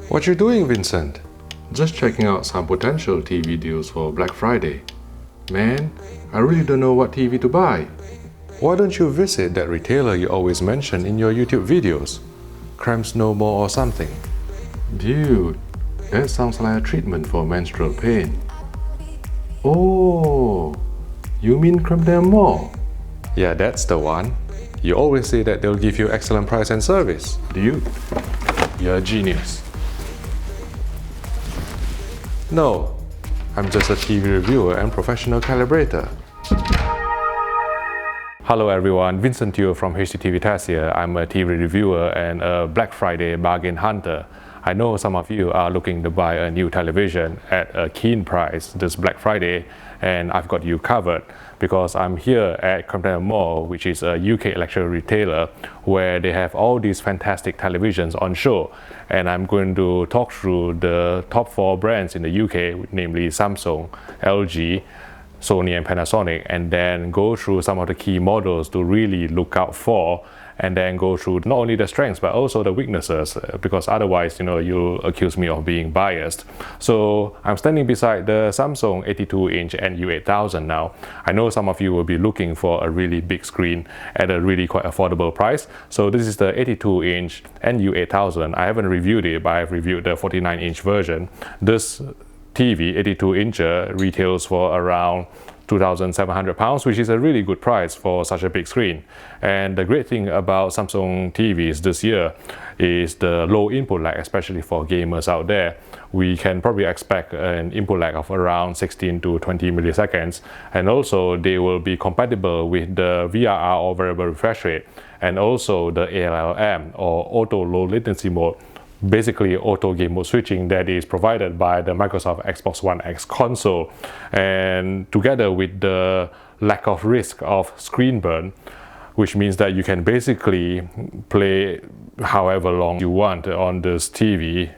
What you doing, Vincent? Just checking out some potential TV deals for Black Friday. Man, I really don't know what TV to buy. Why don't you visit that retailer you always mention in your YouTube videos? Crampton Moore or something. Dude, that sounds like a treatment for menstrual pain. Oh, you mean Crampton Moore? Yeah, that's the one. You always say that they'll give you excellent price and service. Dude, you're a genius. No, I'm just a TV reviewer and professional calibrator. Hello everyone, Vincent here from HDTVTest here. I'm a TV reviewer and a Black Friday bargain hunter. I know some of you are looking to buy a new television at a keen price this Black Friday, and I've got you covered because I'm here at Crampton Moore, which is a UK electrical retailer where they have all these fantastic televisions on show. And I'm going to talk through the top 4 brands in the UK, namely Samsung, LG, Sony and Panasonic, and then go through some of the key models to really look out for, and then go through not only the strengths but also the weaknesses, because otherwise you'll accuse me of being biased. So I'm standing beside the Samsung 82-inch NU8000 now. I know some of you will be looking for a really big screen at a really quite affordable price. So this is the 82-inch NU8000. I haven't reviewed it, but I've reviewed the 49-inch version. This TV 82-incher retails for around £2,700, which is a really good price for such a big screen. And the great thing about Samsung TVs this year is the low input lag, especially for gamers out there. We can probably expect an input lag of around 16 to 20 milliseconds. And also they will be compatible with the VRR or variable refresh rate, and also the ALLM or auto low latency mode, basically auto game mode switching that is provided by the Microsoft Xbox One X console. And together with the lack of risk of screen burn, which means that you can basically play however long you want on this TV,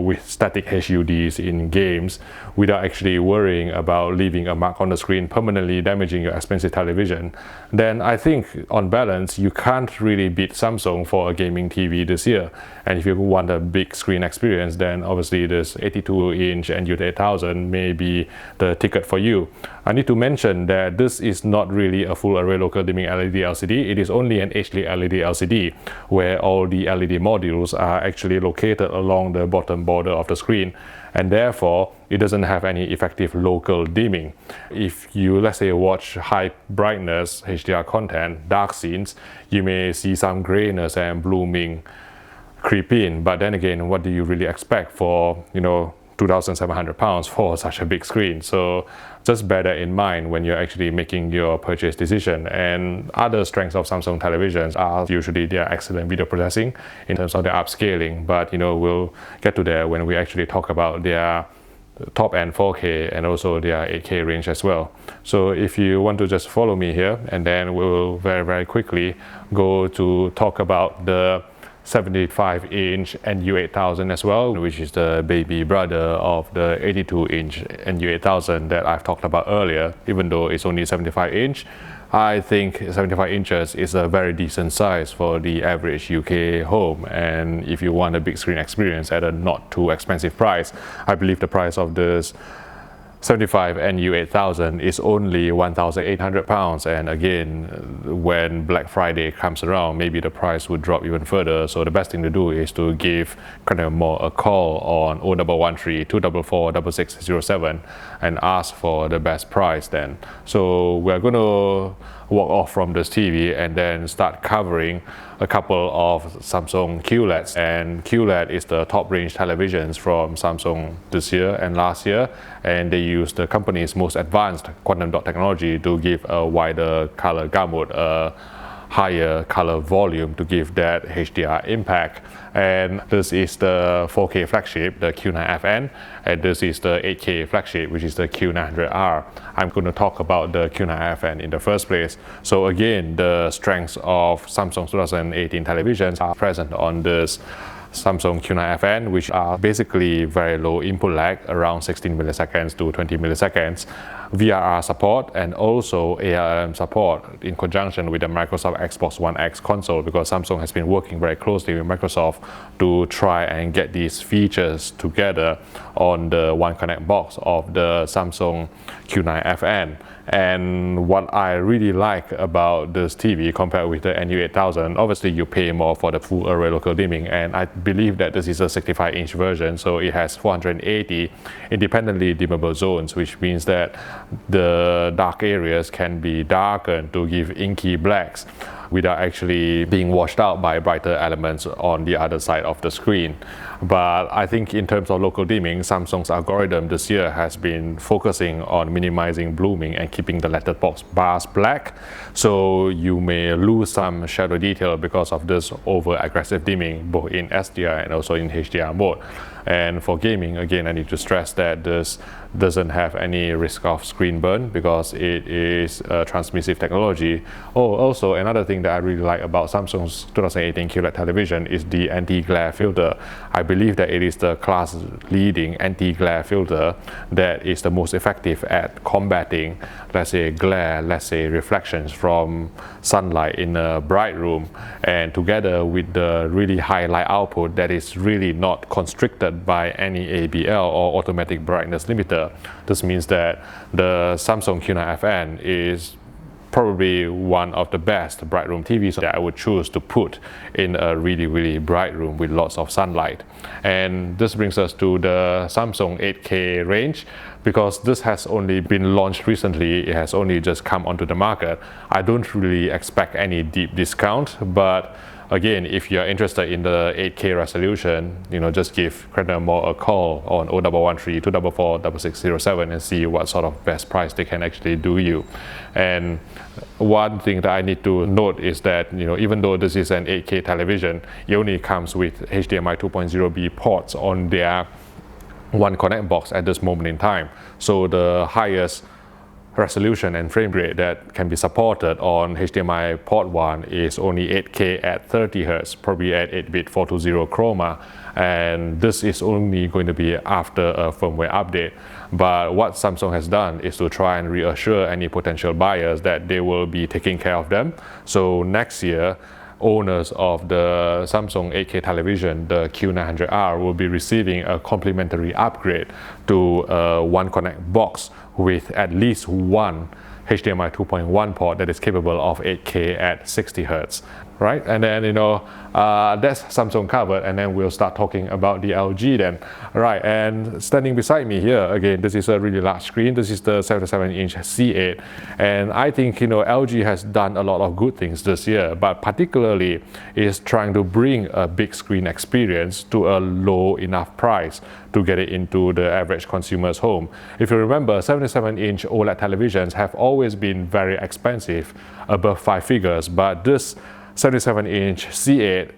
with static HUDs in games without actually worrying about leaving a mark on the screen permanently damaging your expensive television, then I think on balance you can't really beat Samsung for a gaming TV this year. And if you want a big screen experience, then obviously this 82-inch NU8000 may be the ticket for you. I need to mention that this is not really a full array local dimming LED LCD. It is only an HD LED LCD where all the LED modules are actually located along the bottom border of the screen, and therefore it doesn't have any effective local dimming. If you, let's say, watch high brightness HDR content, dark scenes, you may see some grayness and blooming creep in. But then again, what do you really expect for £2,700 for such a big screen? So just bear that in mind when you're actually making your purchase decision. And other strengths of Samsung televisions are usually their excellent video processing in terms of their upscaling, but we'll get to that when we actually talk about their top-end 4K and also their 8K range as well. So if you want to just follow me here, and then we'll very, very quickly go to talk about the 75-inch NU8000 as well, which is the baby brother of the 82-inch NU8000 that I've talked about earlier. Even though it's only 75-inch, I think 75 inches is a very decent size for the average UK home. And if you want a big screen experience at a not too expensive price, I believe the price of this 75 NU8000 is only £1,800, and again, when Black Friday comes around, maybe the price would drop even further. So the best thing to do is to give Crampton Moore a call on 0113 244 6607 and ask for the best price then. So we're going to walk off from this TV and then start covering a couple of Samsung QLEDs. And QLED is the top range televisions from Samsung this year and last year, and they use the company's most advanced quantum dot technology to give a wider color gamut, a higher color volume to give that HDR impact. And this is the 4K flagship, the Q9FN, and this is the 8K flagship, which is the Q900R. I'm going to talk about the Q9FN in the first place. So again, the strengths of Samsung 2018 televisions are present on this Samsung Q9FN, which are basically very low input lag, around 16 milliseconds to 20 milliseconds. VRR support and also ARM support in conjunction with the Microsoft Xbox One X console, because Samsung has been working very closely with Microsoft to try and get these features together on the One Connect box of the Samsung Q9FN. And what I really like about this TV compared with the NU8000, obviously you pay more for the full array local dimming, and I believe that this is a 65-inch version, so it has 480 independently dimmable zones, which means that the dark areas can be darkened to give inky blacks without actually being washed out by brighter elements on the other side of the screen. But I think in terms of local dimming, Samsung's algorithm this year has been focusing on minimizing blooming and keeping the letterbox bars black, so you may lose some shadow detail because of this over aggressive dimming both in SDR and also in HDR mode. And for gaming, again, I need to stress that this doesn't have any risk of screen burn because it is a transmissive technology. Oh, also another thing that I really like about Samsung's 2018 QLED television is the anti-glare filter. I believe that it is the class-leading anti-glare filter that is the most effective at combating, let's say, glare, let's say, reflections from sunlight in a bright room, and together with the really high light output that is really not constricted by any ABL or automatic brightness limiter. This means that the Samsung Q9FN is probably one of the best bright room TVs that I would choose to put in a really bright room with lots of sunlight. And this brings us to the Samsung 8K range. Because this has only been launched recently, it has only just come onto the market, I don't really expect any deep discount. But again, if you're interested in the 8K resolution, just give Crampton Moore a call on 0113 244 6607 and see what sort of best price they can actually do you. And one thing that I need to note is that, even though this is an 8K television, it only comes with HDMI 2.0B ports on their One Connect box at this moment in time. So the highest resolution and frame rate that can be supported on HDMI port 1 is only 8K at 30 Hz, probably at 8-bit 420 chroma, and this is only going to be after a firmware update. But what Samsung has done is to try and reassure any potential buyers that they will be taking care of them. So next year, owners of the Samsung 8K television, the Q900R, will be receiving a complimentary upgrade to a One Connect box with at least one HDMI 2.1 port that is capable of 8K at 60 Hz. Right? And then, that's Samsung covered, and then we'll start talking about the LG then. Right, and standing beside me here, again, this is a really large screen. This is the 77-inch C8. And I think, LG has done a lot of good things this year, but particularly is trying to bring a big screen experience to a low enough price to get it into the average consumer's home. If you remember, 77-inch OLED televisions have always been very expensive, above 5 figures, but this 77-inch C8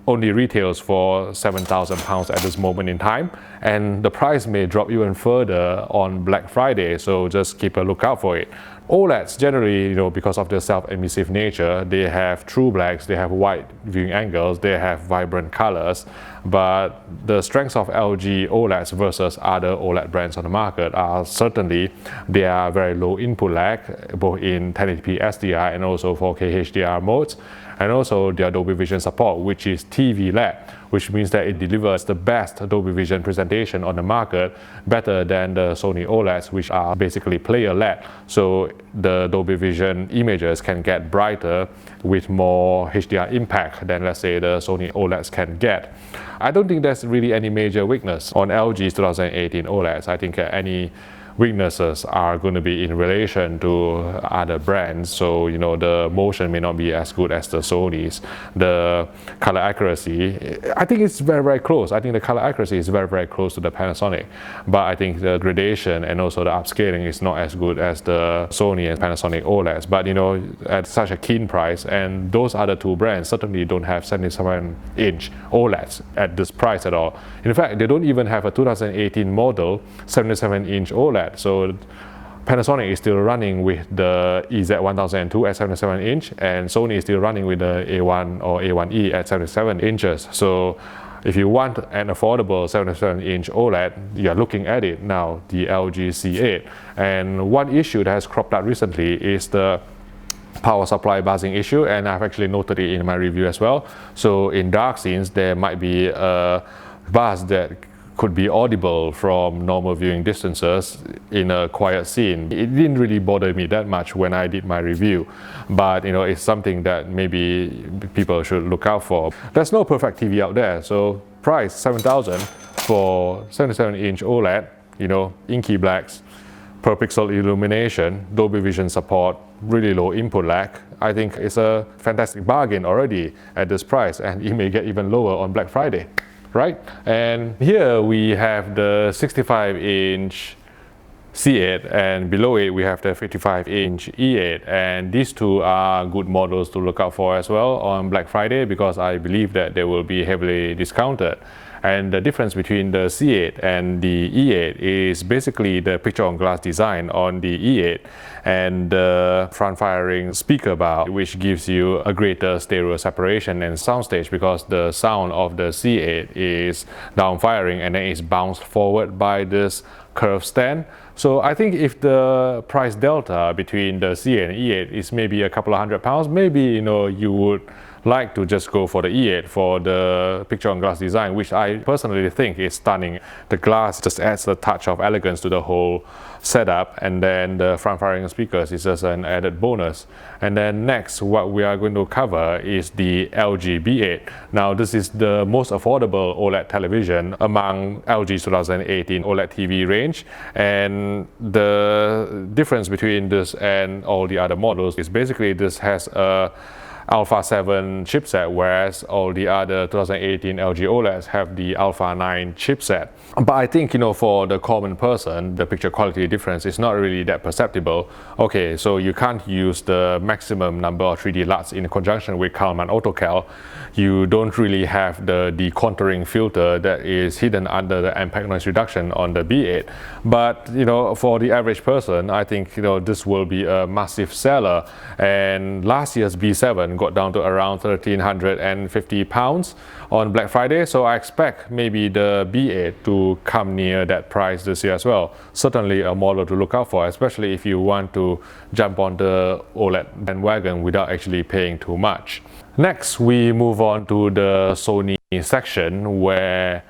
only retails for £7,000 at this moment in time, and the price may drop even further on Black Friday, so just keep a lookout for it. OLEDs generally, because of their self-emissive nature, they have true blacks, they have wide viewing angles, they have vibrant colors, but the strengths of LG OLEDs versus other OLED brands on the market are certainly they are very low input lag, both in 1080p SDR and also 4K HDR modes, and also their Dolby Vision support, which is TV-led, which means that it delivers the best Dolby Vision presentation on the market, better than the Sony OLEDs, which are basically player-led. So the Dolby Vision images can get brighter with more HDR impact than, let's say, the Sony OLEDs can get. I don't think there's really any major weakness on LG's 2018 OLEDs. I think any weaknesses are going to be in relation to other brands. So, the motion may not be as good as the Sony's. The color accuracy, I think it's very close. I think the color accuracy is very close to the Panasonic. But I think the gradation and also the upscaling is not as good as the Sony and Panasonic OLEDs. But, at such a keen price, and those other two brands certainly don't have 77-inch OLEDs at this price at all. In fact, they don't even have a 2018 model 77-inch OLED. So Panasonic is still running with the EZ1002 at 77-inch, and Sony is still running with the A1 or A1E at 77 inches. So If you want an affordable 77-inch OLED, you're looking at it now, the LG C8. And one issue that has cropped up recently is the power supply buzzing issue, and I've actually noted it in my review as well. So in dark scenes, there might be a buzz that could be audible from normal viewing distances in a quiet scene. It didn't really bother me that much when I did my review, but it's something that maybe people should look out for. There's no perfect TV out there, so price $7,000 for 77-inch OLED, inky blacks, per pixel illumination, Dolby Vision support, really low input lag. I think it's a fantastic bargain already at this price, and it may get even lower on Black Friday. Right? And here we have the 65-inch C8, and below it we have the 55-inch E8, and these two are good models to look out for as well on Black Friday, because I believe that they will be heavily discounted. And the difference between the C8 and the E8 is basically the picture-on-glass design on the E8 and the front-firing speaker bar, which gives you a greater stereo separation and soundstage, because the sound of the C8 is down-firing and then it's bounced forward by this curved stand. So I think if the price delta between the C8 and E8 is maybe a couple of £100, maybe you would like to just go for the E8 for the picture-on-glass design, which I personally think is stunning. The glass just adds a touch of elegance to the whole setup, and then the front-firing speakers is just an added bonus. And then next, what we are going to cover is the LG B8. Now, this is the most affordable OLED television among LG's 2018 OLED TV range, and the difference between this and all the other models is basically this has a Alpha 7 chipset, whereas all the other 2018 LG OLEDs have the Alpha 9 chipset. But I think, for the common person, the picture quality difference is not really that perceptible. Okay, so you can't use the maximum number of 3D LUTs in conjunction with Kalman AutoCal. You don't really have the decontouring filter that is hidden under the impact noise reduction on the B8. But, for the average person, I think, this will be a massive seller. And last year's B7 got down to around £1,350 on Black Friday, so I expect maybe the B8 to come near that price this year as well. Certainly a model to look out for, especially if you want to jump on the OLED bandwagon without actually paying too much. Next, we move on to the Sony section, where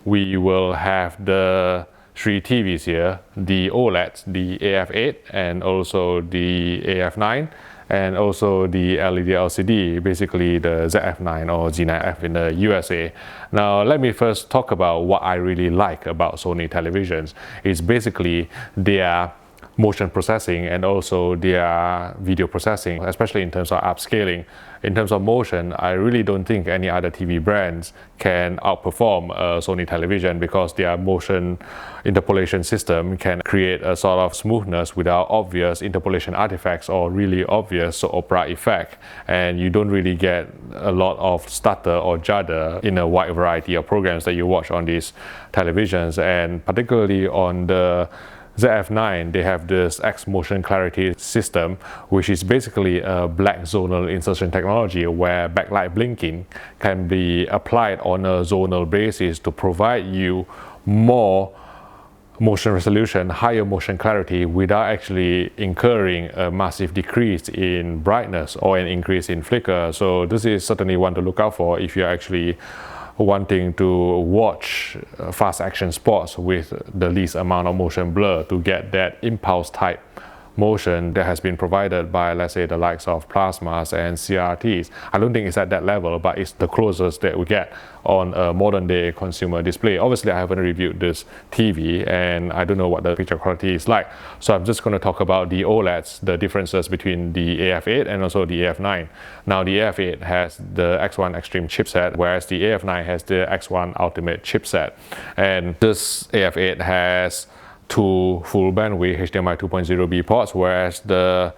we will have the three TVs here, the OLEDs, the AF8 and also the AF9, and also the LED LCD, basically the ZF9 or Z9F in the USA. Now, let me first talk about what I really like about Sony televisions. It's basically their motion processing and also their video processing, especially in terms of upscaling. In terms of motion, I really don't think any other TV brands can outperform a Sony television, because their motion interpolation system can create a sort of smoothness without obvious interpolation artifacts or really obvious soap opera effect, and you don't really get a lot of stutter or judder in a wide variety of programs that you watch on these televisions. And particularly on the ZF9, they have this X motion clarity system, which is basically a black zonal insertion technology where backlight blinking can be applied on a zonal basis to provide you more motion resolution, higher motion clarity, without actually incurring a massive decrease in brightness or an increase in flicker. So this is certainly one to look out for if you're actually wanting to watch fast action sports with the least amount of motion blur, to get that impulse type motion that has been provided by, let's say, the likes of plasmas and CRTs. I don't think it's at that level, but it's the closest that we get on a modern day consumer display. Obviously, I haven't reviewed this TV and I don't know what the picture quality is like, so I'm just going to talk about the OLEDs, the differences between the AF8 and also the AF9. Now, the AF8 has the X1 Extreme chipset, whereas the AF9 has the X1 Ultimate chipset, and this AF8 has two full bandwidth HDMI 2.0B ports, whereas the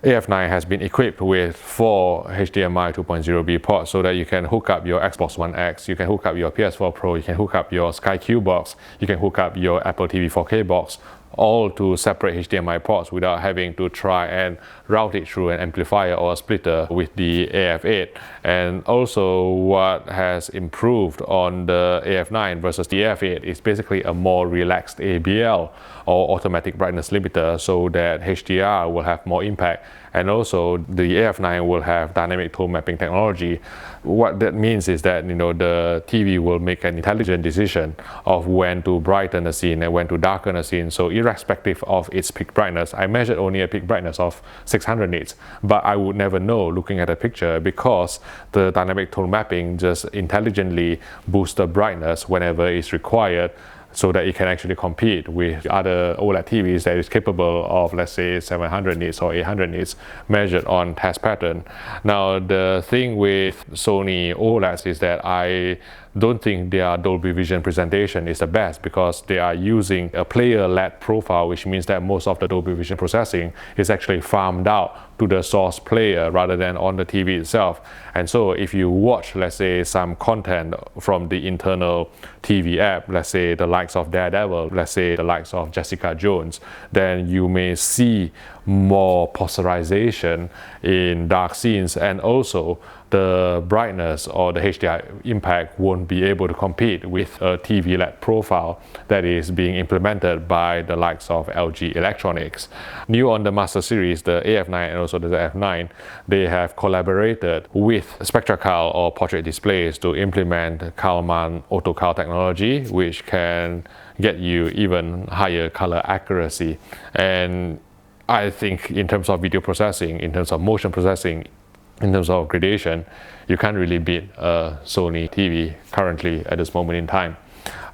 AF9 has been equipped with 4 HDMI 2.0B ports, so that you can hook up your Xbox One X, you can hook up your PS4 Pro, you can hook up your Sky Q box, you can hook up your Apple TV 4K box all to separate HDMI ports without having to try and route it through an amplifier or a splitter with the AF8. And also what has improved on the AF9 versus the AF8 is basically a more relaxed ABL or automatic brightness limiter, so that HDR will have more impact. And also the AF9 will have dynamic tone mapping technology. What that means is that the TV will make an intelligent decision of when to brighten a scene and when to darken a scene. So irrespective of its peak brightness, I measured only a peak brightness of 600 nits, but I would never know looking at a picture, because the dynamic tone mapping just intelligently boosts the brightness whenever it's required, so that it can actually compete with other OLED TVs that is capable of, let's say, 700 nits or 800 nits measured on test pattern. Now, the thing with Sony OLEDs is that I don't think their Dolby Vision presentation is the best, because they are using a player-led profile, which means that most of the Dolby Vision processing is actually farmed out to the source player rather than on the TV itself. And so if you watch, let's say, some content from the internal TV app, let's say the likes of Daredevil, let's say the likes of Jessica Jones, then you may see more posterization in dark scenes, and also the brightness or the HDR impact won't be able to compete with a TV-led profile that is being implemented by the likes of LG Electronics. New on the Master Series, the AF9 and also the ZF9, they have collaborated with SpectraCal or Portrait Displays to implement Kalman AutoCal technology, which can get you even higher color accuracy. And I think in terms of video processing, in terms of motion processing, in terms of gradation, you can't really beat a Sony TV currently at this moment in time.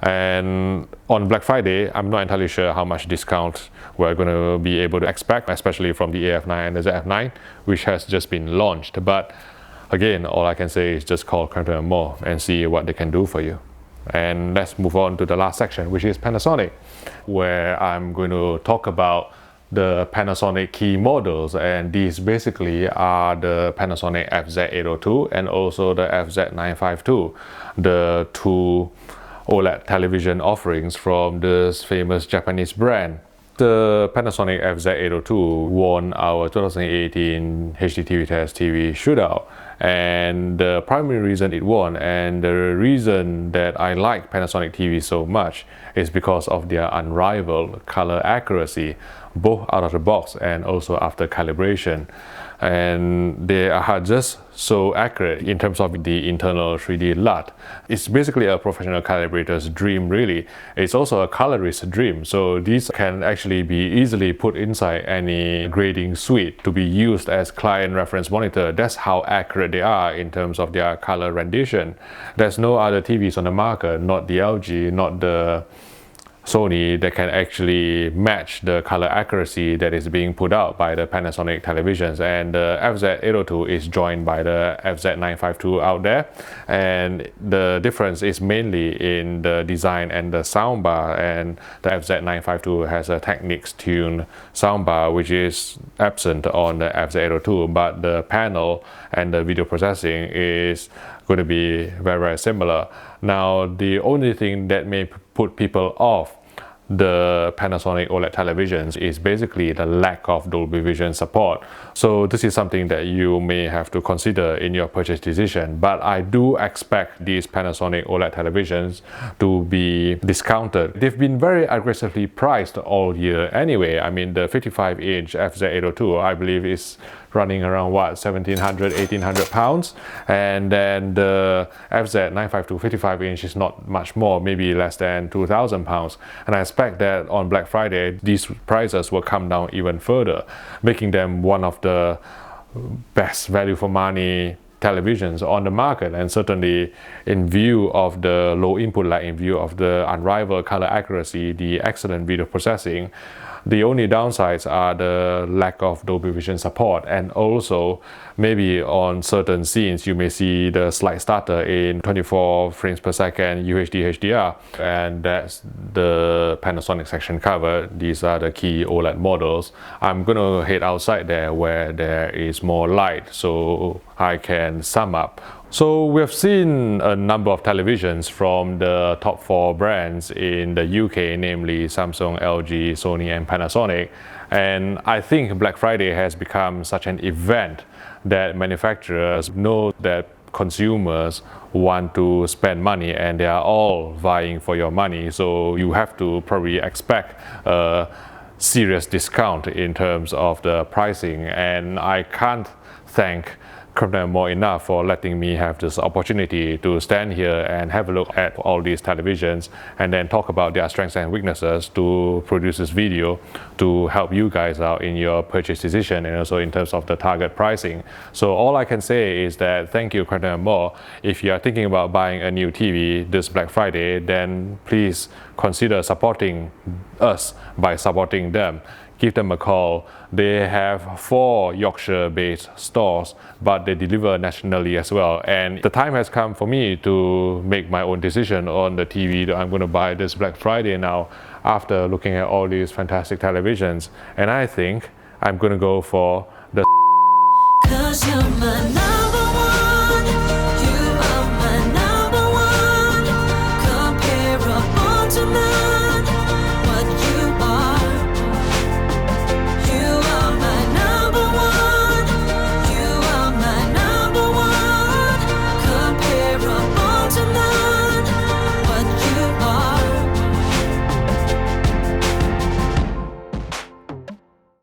And on Black Friday, I'm not entirely sure how much discount we're going to be able to expect, especially from the AF9 and the ZF9, which has just been launched. But again, all I can say is just call Crampton Moore and see what they can do for you. And let's move on to the last section, which is Panasonic, where I'm going to talk about the Panasonic key models, and these basically are the Panasonic FZ802 and also the FZ952, the two OLED television offerings from this famous Japanese brand. The Panasonic FZ802 won our 2018 HDTVTest TV shootout, and the primary reason it won, and the reason that I like Panasonic TV so much, is because of their unrivaled color accuracy, both out of the box and also after calibration. And they are just so accurate in terms of the internal 3D LUT. It's basically a professional calibrator's dream, really. It's also a colorist's dream. So these can actually be easily put inside any grading suite to be used as client reference monitor. That's how accurate they are in terms of their color rendition. There's no other TVs on the market, not the LG, not the Sony, that can actually match the color accuracy that is being put out by the Panasonic televisions. And the FZ802 is joined by the FZ952 out there, and the difference is mainly in the design and the soundbar. And the FZ952 has a Technics tuned soundbar, which is absent on the FZ802, but the panel and the video processing is going to be very, very similar. Now, the only thing that may put people off the Panasonic OLED televisions is basically the lack of Dolby Vision support. So this is something that you may have to consider in your purchase decision. But I do expect these Panasonic OLED televisions to be discounted. They've been very aggressively priced all year anyway. I mean, the 55-inch FZ802, I believe, is running around what, 1,700, 1,800 pounds, and then the FZ952 55-inch is not much more, maybe less than 2,000 pounds. And I expect that on Black Friday these prices will come down even further, making them one of the best value for money televisions on the market. And certainly in view of the low input lag, in view of the unrivaled color accuracy, the excellent video processing, the only downsides are the lack of Dolby Vision support, and also maybe on certain scenes you may see the slight stutter in 24 frames per second UHD HDR, and that's the Panasonic section covered. These are the key OLED models. I'm gonna head outside there where there is more light so I can sum up So we have seen a number of televisions from the top 4 brands in the UK, namely Samsung, LG, Sony and Panasonic. And I think Black Friday has become such an event that manufacturers know that consumers want to spend money and they are all vying for your money. So you have to probably expect a serious discount in terms of the pricing. And I can't thank Crampton Moore enough for letting me have this opportunity to stand here and have a look at all these televisions and then talk about their strengths and weaknesses to produce this video to help you guys out in your purchase decision and also in terms of the target pricing. So all I can say is that thank you, Crampton Moore. If you are thinking about buying a new TV this Black Friday, then please consider supporting us by supporting them. Give them a call. They have 4 Yorkshire-based stores, but they deliver nationally as well. And the time has come for me to make my own decision on the TV that I'm going to buy this Black Friday now after looking at all these fantastic televisions. And I think I'm going to go for the